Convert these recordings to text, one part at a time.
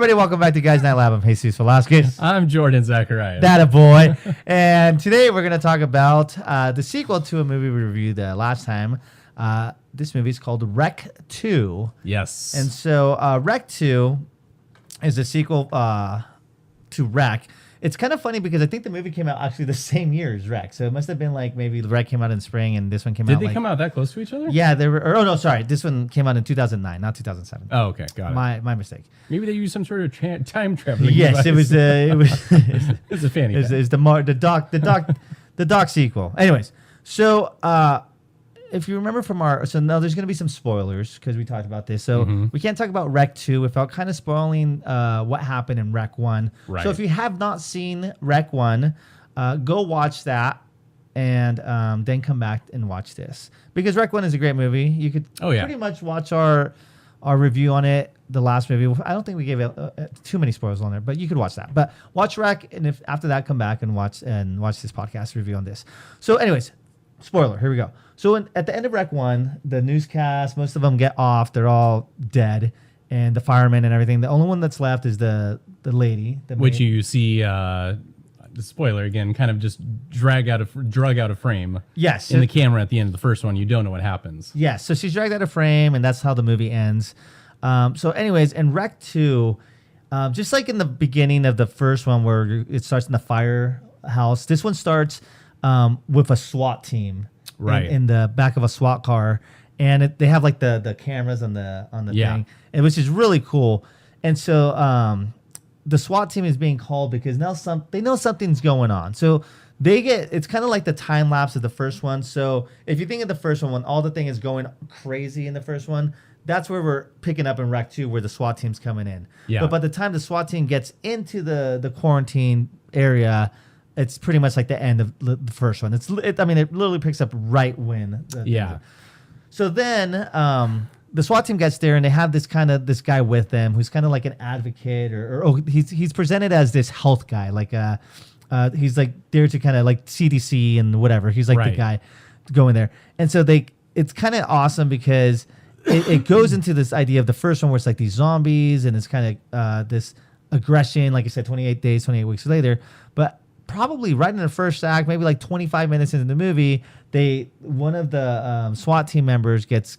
everybody? Welcome back to Guys Night Lab. I'm Jesus Velasquez. I'm Jordan Zachariah. That a boy. And today we're going to talk about the sequel to a movie we reviewed last time. This movie is called Rec 2. Yes. And so Rec 2 is a sequel to Rec. It's kind of funny because I think the movie came out actually the same year as Rec. So it must have been like maybe Rec came out in spring and this one came out. Did they come out that close to each other? Yeah, they were. Oh no, sorry. This one came out in 2009, not 2007. Oh, okay, got it. My mistake. Maybe they used some sort of time traveling. Yes, device. it was. It's a fanny. It's the doc sequel. Anyways, so if you remember from there's going to be some spoilers because we talked about this. So we can't talk about Rec 2 without kind of spoiling what happened in Rec 1. Right. So if you have not seen Rec 1, go watch that and then come back and watch this because Rec 1 is a great movie. You could pretty much watch our review on it, the last movie. I don't think we gave it too many spoilers on there, but you could watch that. But watch Rec, and if after that, come back and watch this podcast review on this. So anyways, spoiler, here we go. So at the end of Rec 1, the newscast, most of them get off. They're all dead, and the firemen and everything. The only one that's left is the lady. Which you see, the spoiler again, kind of just drug out of frame. Yes. In the camera at the end of the first one, you don't know what happens. Yes. So she's dragged out of frame, and that's how the movie ends. So anyways, in Rec 2, just like in the beginning of the first one where it starts in the firehouse, this one starts with a SWAT team. Right. In the back of a SWAT car, and they have like the cameras on the thing, and which is really cool. And so the SWAT team is being called because now they know something's going on. So it's kind of like the time lapse of the first one. So if you think of the first one, when all the thing is going crazy in the first one, that's where we're picking up in Rec 2, where the SWAT team's coming in. Yeah. But by the time the SWAT team gets into the quarantine area, it's pretty much like the end of the first one. It literally picks up right when. So then the SWAT team gets there, and they have this guy with them who's kind of like an advocate, he's presented as this health guy, like he's like there to kind of like CDC and whatever. He's like the guy going there, and so it's kind of awesome because it goes into this idea of the first one where it's like these zombies, and it's kind of this aggression, like I said, 28 weeks later, but probably right in the first act, maybe like 25 minutes into the movie, one of the SWAT team members gets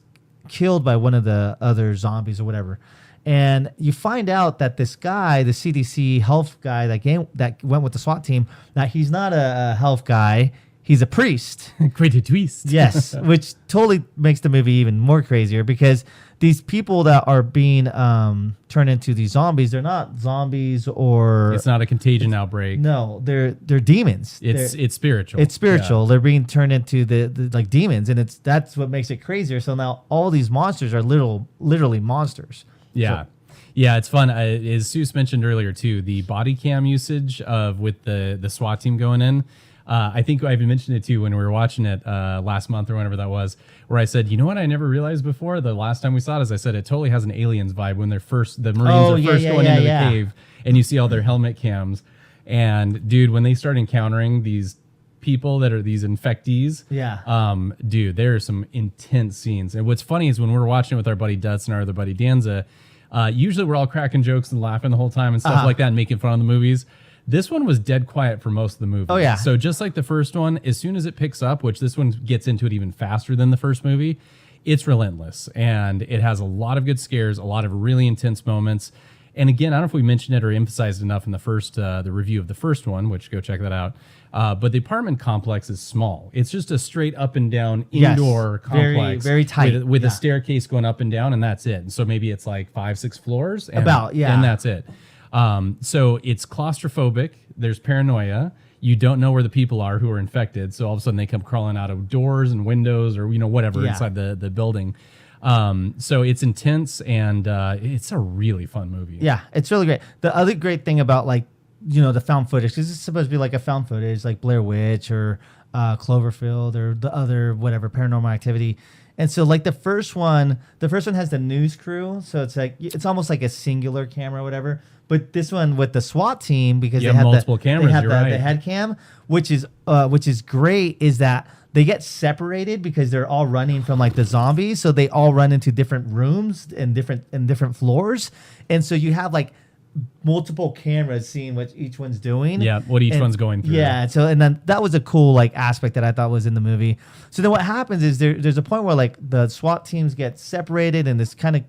killed by one of the other zombies or whatever. And you find out that this guy, the CDC health guy that went with the SWAT team, that he's not a health guy. He's a priest. Quite a twist. Yes, which totally makes the movie even more crazier because these people that are being turned into these zombies, they're not zombies or... It's not a contagion outbreak. No, they're demons. It's spiritual. It's spiritual. Yeah. They're being turned into the like demons, and that's what makes it crazier. So now all these monsters are literally monsters. Yeah. So, yeah, it's fun. As Seuss mentioned earlier, too, the body cam usage with the SWAT team going in, I think I even mentioned it too when we were watching it last month or whenever that was, where I said, you know what I never realized before? The last time we saw it, as I said, it totally has an Aliens vibe when the Marines are first going into the cave and you see all their helmet cams. And dude, when they start encountering these people that are these infectees, dude, there are some intense scenes. And what's funny is when we're watching it with our buddy Dutz and our other buddy Danza, usually we're all cracking jokes and laughing the whole time and stuff like that and making fun of the movies. This one was dead quiet for most of the movie. Oh, yeah. So just like the first one, as soon as it picks up, which this one gets into it even faster than the first movie, it's relentless. And it has a lot of good scares, a lot of really intense moments. And again, I don't know if we mentioned it or emphasized enough in the first the review of the first one, which go check that out. But the apartment complex is small. It's just a straight up and down indoor complex. Very tight. With a staircase going up and down, and that's it. And so maybe it's like 5-6 floors. And that's it. So it's claustrophobic. There's paranoia. You don't know where the people are who are infected. So all of a sudden they come crawling out of doors and windows or, whatever inside the building. So it's intense and it's a really fun movie. Yeah, it's really great. The other great thing about the found footage, because it's supposed to be like a found footage like Blair Witch or Cloverfield or the other whatever Paranormal Activity. And so like the first one has the news crew. So it's almost like a singular camera or whatever. But this one with the SWAT team, because they have multiple cameras, they have the head cam, which is great, is that they get separated because they're all running from like the zombies. So they all run into different rooms and different floors. And so you have like multiple cameras seeing what each one's doing. Yeah, what each one's going through. Yeah, so and then that was a cool like aspect that I thought was in the movie. So then what happens is there's a point where like the SWAT teams get separated and this kind of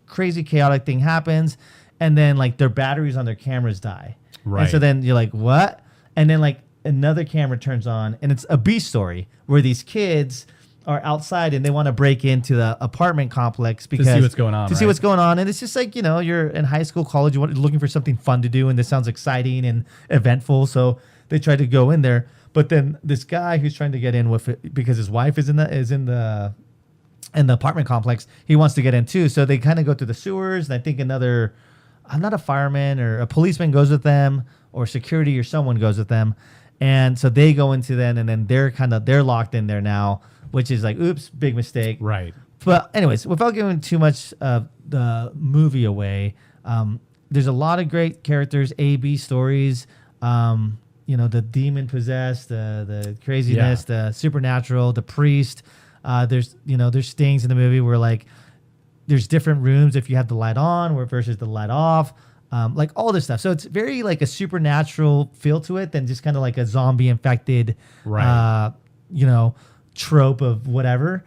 crazy chaotic thing happens, and then like their batteries on their cameras die. Right. And so then you're like, what? And then like another camera turns on, and it's a B story where these kids are outside and they want to break into the apartment complex because to see what's going on. To see what's going on, and it's just like, you know, you're in high school, college, you're looking for something fun to do, and this sounds exciting and eventful, so they try to go in there. But then this guy who's trying to get in with it because his wife is in the apartment complex, he wants to get in too. So they kind of go through the sewers, and I think another, I'm not a fireman or a policeman goes with them, or security or someone goes with them, and so they go into then, and then they're locked in there now, which is like, oops, big mistake. Right. But anyways, without giving too much of the movie away, there's a lot of great characters, A-B stories, you know, the demon possessed, the craziness, the supernatural, the priest. There's things in the movie where like there's different rooms if you have the light on versus the light off, like all this stuff. So it's very like a supernatural feel to it than just kind of like a zombie infected, right. Trope of whatever.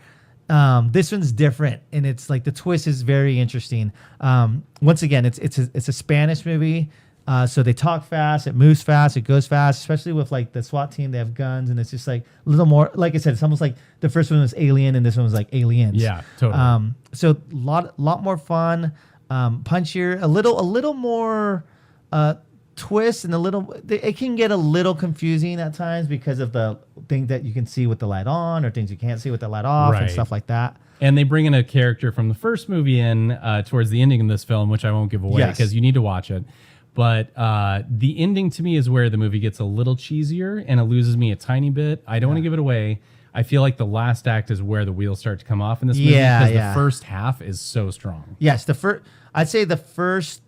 This one's different, and it's like the twist is very interesting. Once again, it's a Spanish movie, so they talk fast, it moves fast, it goes fast, especially with like the SWAT team. They have guns, and it's just like a little more, like I said, it's almost like the first one was Alien and this one was like Aliens. Yeah, totally. So lot more fun, punchier, a little more twist, and it can get a little confusing at times because of the thing that you can see with the light on or things you can't see with the light off and stuff like that. And they bring in a character from the first movie in towards the ending of this film, which I won't give away because you need to watch it. But the ending to me is where the movie gets a little cheesier and it loses me a tiny bit. I don't want to give it away. I feel like the last act is where the wheels start to come off in this movie because the first half is so strong. Yes, I'd say the first.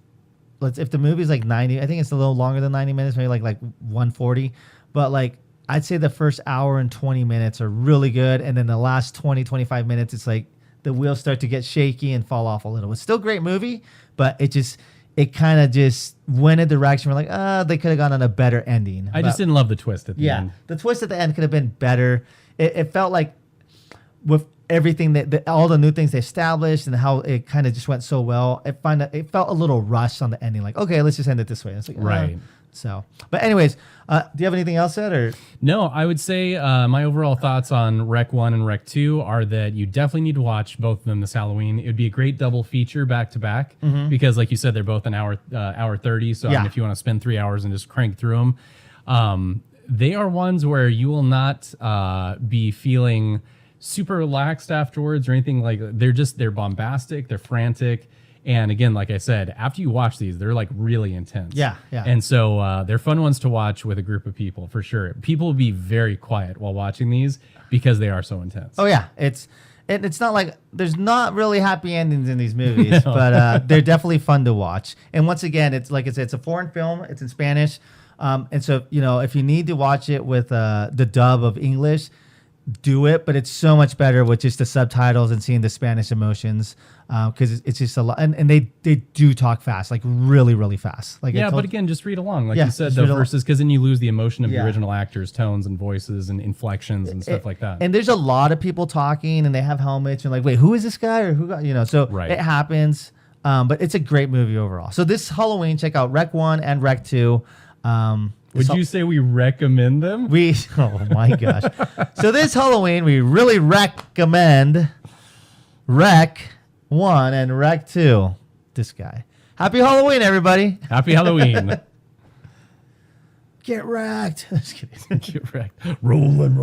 If the movie's like 90, I think it's a little longer than 90 minutes, maybe like 140. But like I'd say the first hour and 20 minutes are really good, and then the last 20, 25 minutes, it's like the wheels start to get shaky and fall off a little. It's still a great movie, but it kind of just went a direction where like, they could have gone on a better ending. I just didn't love the twist at the end. Yeah, the twist at the end could have been better. It felt like with everything that all the new things they established and how it kind of just went so well, it felt a little rushed on the ending. Like, okay, let's just end it this way. It's like, right. So, but anyways, do you have anything else said or? No, I would say my overall thoughts on Rec 1 and Rec 2 are that you definitely need to watch both of them this Halloween. It would be a great double feature back to back because, like you said, they're both an hour 30. So I mean, if you want to spend 3 hours and just crank through them, they are ones where you will not be feeling super relaxed afterwards or anything. Like they're bombastic, they're frantic. And again, like I said, after you watch these, they're like really intense. Yeah. And so they're fun ones to watch with a group of people for sure. People will be very quiet while watching these because they are so intense. Oh yeah. It's not like there's not really happy endings in these movies, but they're definitely fun to watch. And once again, it's like I said, it's a foreign film. It's in Spanish. And so, if you need to watch it with the dub of English, do it, but it's so much better with just the subtitles and seeing the Spanish emotions because it's just a lot, and they do talk fast, like really, really fast. Like but again, just read along, like you said, the verses, because then you lose the emotion of the original actors' tones and voices and inflections and stuff like that. And there's a lot of people talking, and they have helmets, and like, wait, who is this guy or who got So it happens, but it's a great movie overall. So this Halloween, check out Rec 1 and Rec 2. Would you say we recommend them? Oh my gosh. So this Halloween, we really recommend Rec 1 and Rec 2. This guy. Happy Halloween, everybody. Happy Halloween. Get wrecked. Just kidding. Get wrecked. Rolling.